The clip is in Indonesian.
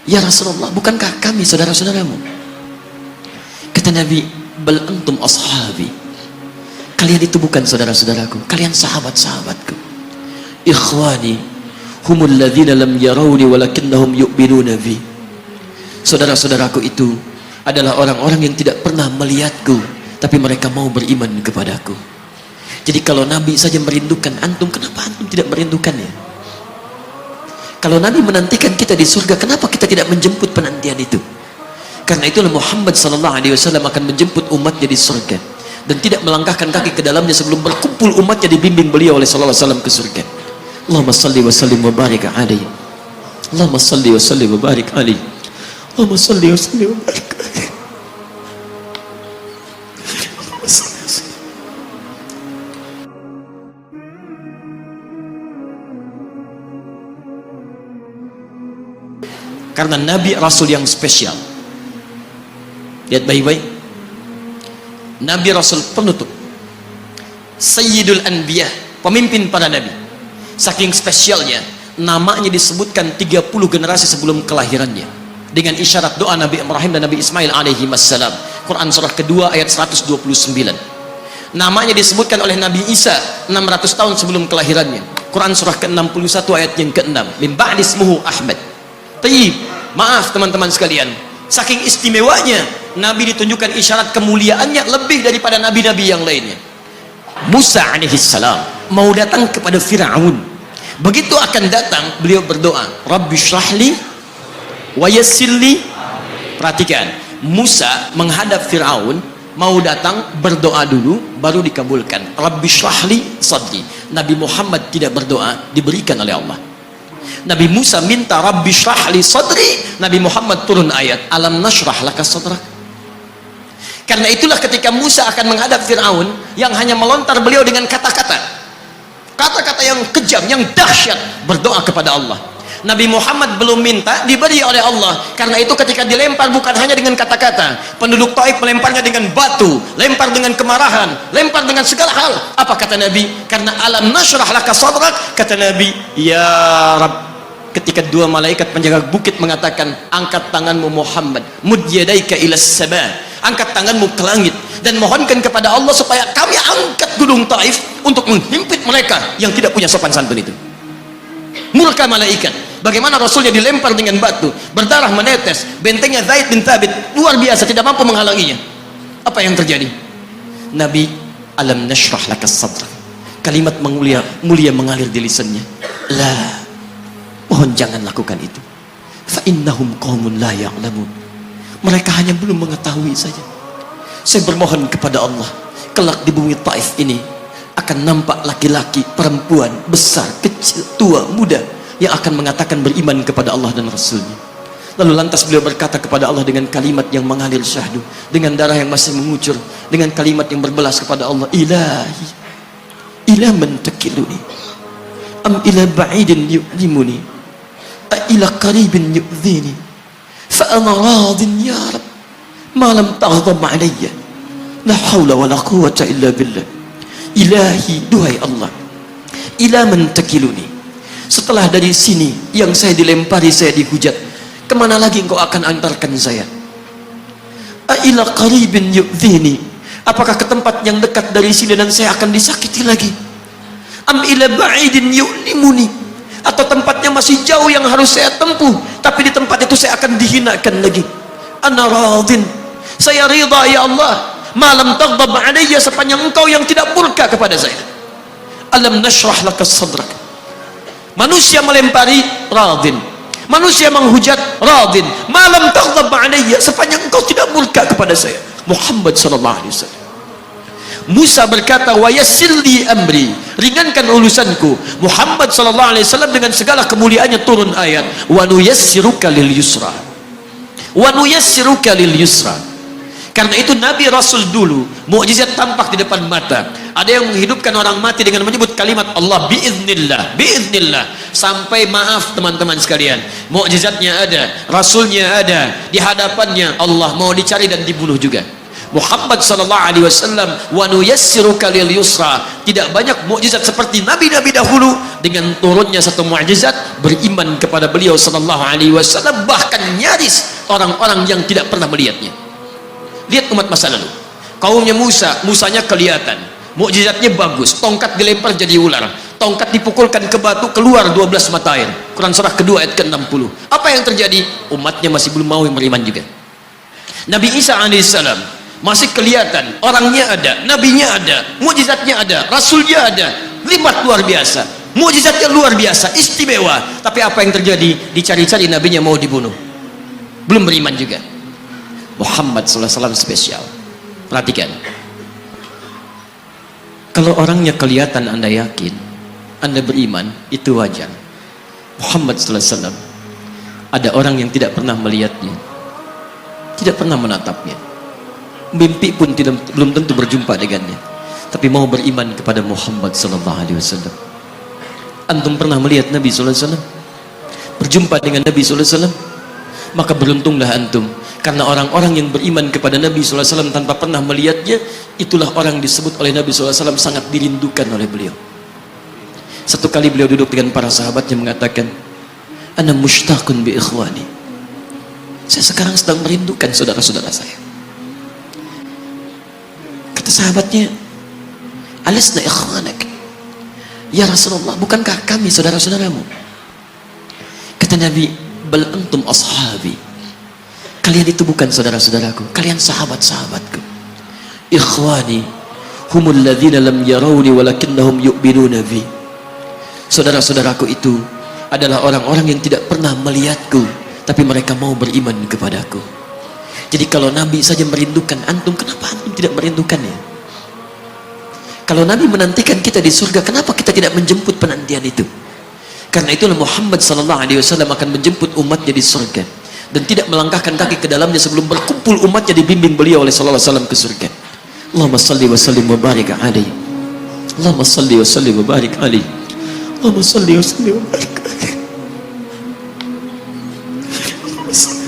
Ya Rasulullah, bukankah kami saudara-saudaramu? Kata Nabi, bal antum ashabi. Kalian itu bukan saudara-saudaraku, kalian sahabat-sahabatku. Ikhwani humul ladzina lam yarawni walakinnahum yu'minuna bi. Saudara-saudaraku itu adalah orang-orang yang tidak pernah melihatku, tapi mereka mau beriman kepadaku. Jadi kalau Nabi saja merindukan antum, kenapa antum tidak merindukannya? Kalau Nabi menantikan kita di surga, kenapa kita tidak menjemput penantian itu? Karena itulah Muhammad SAW akan menjemput umatnya di surga dan tidak melangkahkan kaki ke dalamnya sebelum berkumpul umatnya dibimbing beliau oleh SAW ke surga. Allahumma salli wa sallim wa barik alaihi. Allahumma salli wa sallim wa barik alaihi. Allahumma salli wa sallim wa barik alaihi. Karena Nabi Rasul yang spesial. Lihat baik-baik. Nabi Rasul penutup, Sayyidul Anbiya, pemimpin para Nabi. Saking spesialnya, namanya disebutkan 30 generasi sebelum kelahirannya, dengan isyarat doa Nabi Ibrahim dan Nabi Ismail alaihi wassalam. Quran surah kedua ayat 129. Namanya disebutkan oleh Nabi Isa 600 tahun sebelum kelahirannya. Quran surah ke-61 ayat yang ke-6. Min ba'di ismuhu Ahmad. Tayyib, maaf teman-teman sekalian, saking istimewanya Nabi ditunjukkan isyarat kemuliaannya lebih daripada nabi-nabi yang lainnya. Musa alaihissalam mau datang kepada Fir'aun. Begitu akan datang, beliau berdoa, Rabbi syrahli wa yassirli. Perhatikan, Musa menghadap Fir'aun, mau datang berdoa dulu baru dikabulkan. Rabbi syrahli sadri. Nabi Muhammad tidak berdoa, diberikan oleh Allah. Nabi Musa minta Rabbi syrahli sadri, Nabi Muhammad turun ayat alam nashrah laka sadrak. Karena itulah ketika Musa akan menghadap Fir'aun, yang hanya melontar beliau dengan kata-kata yang kejam, yang dahsyat, berdoa kepada Allah. Nabi Muhammad belum minta, diberi oleh Allah. Karena itu ketika dilempar bukan hanya dengan kata-kata, penduduk Taif melemparnya dengan batu, lempar dengan kemarahan, lempar dengan segala hal. Apa kata Nabi? Karena alam nashrah laka sadrak, kata Nabi, ya Rabb. Ketika dua malaikat penjaga bukit mengatakan, angkat tanganmu Muhammad, mud yadaika ilas sama, angkat tanganmu ke langit dan mohonkan kepada Allah supaya kami angkat gunung Taif untuk menghimpit mereka yang tidak punya sopan santun itu. Murka malaikat. Bagaimana Rasulnya dilempar dengan batu, berdarah menetes, bentengnya Zaid bin Thabit luar biasa, tidak mampu menghalanginya. Apa yang terjadi? Nabi, alam nashrah lakas sadrak. Kalimat mulia mengalir di lisannya. La, mohon jangan lakukan itu. Fa innahum qaumun la ya'lamun. Mereka hanya belum mengetahui saja. Saya bermohon kepada Allah, kelak di bumi Taif ini akan nampak laki-laki, perempuan, besar, kecil, tua, muda, yang akan mengatakan beriman kepada Allah dan Rasulnya. Lalu lantas beliau berkata kepada Allah dengan kalimat yang mengalir syahdu, dengan darah yang masih mengucur, dengan kalimat yang berbelas kepada Allah, Ilahi, ila man takiluni, am ila ba'idin yu'limuni, a ila qaribin yu'zini, fa ana radin ya Rab, ma lam taghdab alayya, la hawla wa la quwwata illa billah. Ilahi, duhai Allah, ila man takiluni, setelah dari sini yang saya dilempari, saya dihujat, kemana lagi engkau akan antarkan saya? Ila qaribin yu'dhini, apakah ke tempat yang dekat dari sini dan saya akan disakiti lagi? Am ila ba'idin yu'limuni, atau tempatnya masih jauh yang harus saya tempuh, tapi di tempat itu saya akan dihinakan lagi. Ana radin, saya ridha ya Allah, malam taghdab alayya, sepanjang engkau yang tidak murka kepada saya. Alam nashrah laka sadrak. Manusia melempari, radin. Manusia menghujat, radin. Malam taghdab alayya, sepanjang engkau tidak murka kepada saya. Muhammad sallallahu alaihi wasallam. Musa berkata, wa yassirli amri, ringankan urusanku. Muhammad sallallahu alaihi wasallam dengan segala kemuliaannya turun ayat, wa nuyassiruka lil yusra. Wa nuyassiruka lil yusra. Karena itu Nabi Rasul dulu mukjizat tampak di depan mata. Ada yang menghidupkan orang mati dengan menyebut kalimat Allah biiznillah, biiznillah. Sampai maaf teman-teman sekalian, mukjizatnya ada, Rasulnya ada, di hadapannya Allah mau dicari dan dibunuh juga. Muhammad sallallahu alaihi wasallam, wa nuyassiruka lil yusra. Tidak banyak mukjizat seperti nabi-nabi dahulu. Dengan turunnya satu mukjizat, beriman kepada beliau sallallahu alaihi wasallam, bahkan nyaris orang-orang yang tidak pernah melihatnya. Lihat umat masa lalu, kaumnya Musa, Musanya kelihatan, mukjizatnya bagus, tongkat dilempar jadi ular, tongkat dipukulkan ke batu, keluar 12 mata air. Quran surah kedua ayat ke-60. Apa yang terjadi? Umatnya masih belum mau beriman juga. Nabi Isa alaihissalam masih kelihatan, orangnya ada, nabinya ada, mukjizatnya ada, rasulnya ada, limat luar biasa, mukjizatnya luar biasa, istimewa. Tapi apa yang terjadi? Dicari-cari nabinya mau dibunuh, belum beriman juga. Muhammad sallallahu alaihi wasallam spesial. Perhatikan, kalau orangnya kelihatan Anda yakin, Anda beriman, itu wajar. Muhammad sallallahu alaihi wasallam, ada orang yang tidak pernah melihatnya, tidak pernah menatapnya, mimpi pun belum tentu berjumpa dengannya, tapi mau beriman kepada Muhammad sallallahu alaihi wasallam. Antum pernah melihat Nabi sallallahu alaihi wasallam, berjumpa dengan Nabi sallallahu alaihi wasallam? Maka beruntunglah antum, karena orang-orang yang beriman kepada Nabi sallallahu alaihi wasallam tanpa pernah melihatnya, itulah orang disebut oleh Nabi sallallahu alaihi wasallam sangat dirindukan oleh beliau. Satu kali beliau duduk dengan para sahabatnya mengatakan, ana mushtaqun bi ikhwani, saya sekarang sedang merindukan saudara-saudara saya. Kata sahabatnya, alasna ikhwanak ya Rasulullah, bukankah kami saudara-saudaramu? Kata Nabi, bal antum ashabi, kalian itu bukan saudara-saudaraku, kalian sahabat-sahabatku. Ikhwani humul ladzina lam yarawni walakinnahum yu'minuna bi, saudara-saudaraku itu adalah orang-orang yang tidak pernah melihatku, tapi mereka mau beriman kepadaku. Jadi kalau Nabi saja merindukan antum, kenapa antum tidak merindukannya? Kalau Nabi menantikan kita di surga, kenapa kita tidak menjemput penantian itu? Karena itulah Muhammad sallallahu alaihi wasallam akan menjemput umatnya di surga, dan tidak melangkahkan kaki ke dalamnya sebelum berkumpul umatnya dibimbing beliau oleh sallallahu alaihi wasallam ke surga. Allahumma salli wa sallim wa barik alaihi. Allahumma salli wa sallim wa barik alaihi. Allahumma salli wa sallim wa barik alaihi. Allahumma salli.